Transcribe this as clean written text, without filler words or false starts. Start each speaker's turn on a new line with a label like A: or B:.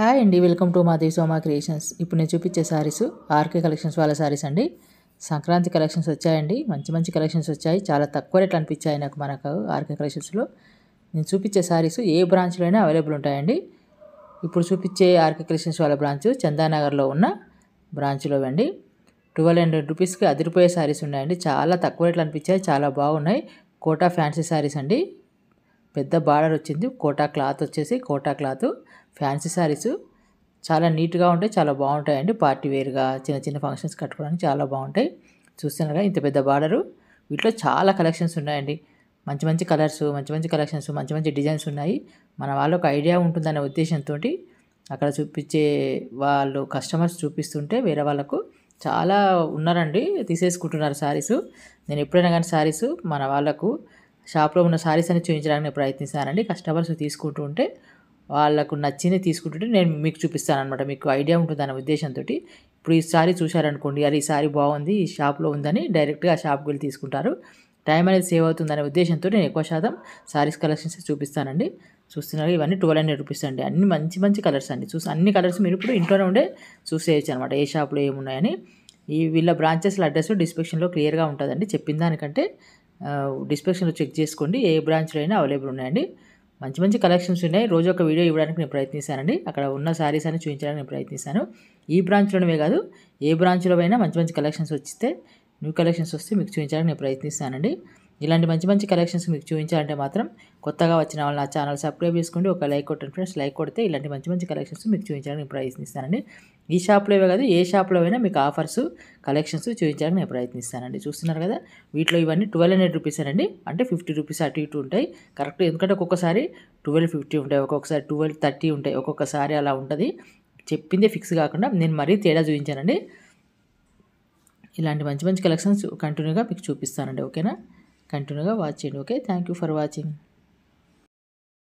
A: Hi అండి, welcome to Madevi Soma creations. ఇప్పుడు నేను చూపించే శారీస్ ఆర్కే కలెక్షన్స్ వాళ్ళ శారీస్ అండి. సంక్రాంతి కలెక్షన్స్ వచ్చాయండి. మంచి మంచి కలెక్షన్స్ వచ్చాయి. చాలా తక్కువ రేట్లు అనిపించాయి మనకు ఆర్కే కలెక్షన్స్లో. నేను చూపించే శారీస్ ఏ బ్రాంచ్లో అయినా అవైలబుల్ ఉంటాయండి. ఇప్పుడు చూపించే ఆర్కే కలెక్షన్స్ వాళ్ళ బ్రాంచ్ చందానగర్లో ఉన్న బ్రాంచ్లో అండి. 1200 రూపీస్కి అదిరిపోయే శారీస్ ఉన్నాయండి. చాలా తక్కువ రేట్లు అనిపించాయి, చాలా బాగున్నాయి. కోటా ఫ్యాన్సీ శారీస్ అండి. పెద్ద బార్డర్ వచ్చింది. కోటా క్లాత్ వచ్చేసి కోటా క్లాత్ ఫ్యాన్సీ శారీస్ చాలా నీట్గా ఉంటాయి, చాలా బాగుంటాయండి. పార్టీ వేర్గా చిన్న చిన్న ఫంక్షన్స్ కట్టుకోవడానికి చాలా బాగుంటాయి. చూస్తున్నారుగా ఇంత పెద్ద బార్డరు. వీటిలో చాలా కలెక్షన్స్ ఉన్నాయండి. మంచి మంచి కలర్స్, మంచి మంచి కలెక్షన్స్, మంచి మంచి డిజైన్స్ ఉన్నాయి. మన వాళ్ళకు ఐడియా ఉంటుందనే ఉద్దేశంతో అక్కడ చూపించే వాళ్ళు కస్టమర్స్ చూపిస్తుంటే వేరే వాళ్ళకు చాలా ఉన్నారండి, తీసేసుకుంటున్నారు శారీస్. నేను ఎప్పుడైనా కానీ శారీస్ మన వాళ్ళకు షాప్లో ఉన్న శారీస్ అని చూపించడానికి ప్రయత్నిస్తానండి. కస్టమర్స్ తీసుకుంటూ ఉంటే వాళ్ళకు నచ్చింది తీసుకుంటుంటే నేను మీకు చూపిస్తాను అనమాట. మీకు ఐడియా ఉంటుంది అనే ఉద్దేశంతో. ఇప్పుడు ఈ శారీ చూశారనుకోండి, అది ఈ శారీ బాగుంది, ఈ షాప్లో ఉందని డైరెక్ట్గా ఆ షాప్కి వెళ్ళి తీసుకుంటారు. టైం అనేది సేవ్ అవుతుందనే ఉద్దేశంతో నేను ఎక్కువ శాతం శారీస్ కలెక్షన్స్ చూపిస్తానండి. చూస్తున్నారు ఇవన్నీ 1200 రూపీస్ అండి. అన్ని మంచి మంచి కలర్స్ అండి. అన్ని కలర్స్ మీరు ఇప్పుడు ఇంట్లోనే ఉండే చూసేయచ్చు అనమాట, ఏ షాప్లో ఏమున్నాయని. ఈ వీళ్ళ బ్రాంచెస్ల అడ్రస్ డిస్క్రిప్షన్లో క్లియర్గా ఉంటుందండి. చెప్పిన దానికంటే డిస్క్రిప్షన్లో చెక్ చేసుకోండి. ఏ బ్రాంచ్లో అయినా అవైలబుల్ ఉన్నాయండి. మంచి మంచి కలెక్షన్స్ ఉన్నాయి. రోజు ఒక వీడియో ఇవ్వడానికి నేను ప్రయత్నిస్తానండి. అక్కడ ఉన్న శారీస్ అని చూపించడానికి నేను ప్రయత్నిస్తాను. ఈ బ్రాంచ్లోనే కాదు, ఏ బ్రాంచ్లో అయినా మంచి మంచి కలెక్షన్స్ వచ్చితే, న్యూ కలెక్షన్స్ వస్తే మీకు చూపించడానికి నేను ప్రయత్నిస్తానండి. ఇలాంటి మంచి మంచి కలెక్షన్స్ మీకు చూపించాలంటే మాత్రం కొత్తగా వచ్చిన వాళ్ళు నా ఛానల్ సబ్స్క్రైబ్ చేసుకోండి, ఒక లైక్ కొట్టండి ఫ్రెండ్స్. లైక్ కొడితే ఇలాంటి మంచి మంచి కలెక్షన్స్ మీకు చూపించడానికి నేను ప్రయత్నిస్తానండి. ఈ షాప్లో కాదు, ఏ షాప్లో అయినా మీకు ఆఫర్స్ కలెక్షన్స్ చూపించడానికి నేను ప్రయత్నిస్తానండి. చూస్తున్నారు కదా, వీటిలో ఇవన్నీ 1200 రూపీస్ అండి. అంటే 50 రూపీస్ అటు ఇటు ఉంటాయి కరెక్ట్. ఎందుకంటే ఒక్కొక్కసారి 1250 ఉంటాయి, ఒక్కొక్కసారి 1230 ఉంటాయి, ఒక్కొక్కసారి అలా ఉంటుంది. చెప్పిందే ఫిక్స్ కాకుండా నేను మరీ తేడా చూపించానండి. ఇలాంటి మంచి మంచి కలెక్షన్స్ కంటిన్యూగా మీకు చూపిస్తానండి. ఓకేనా, కంటిన్యూగా వాచ్ చేయండి. Okay, thank you for watching.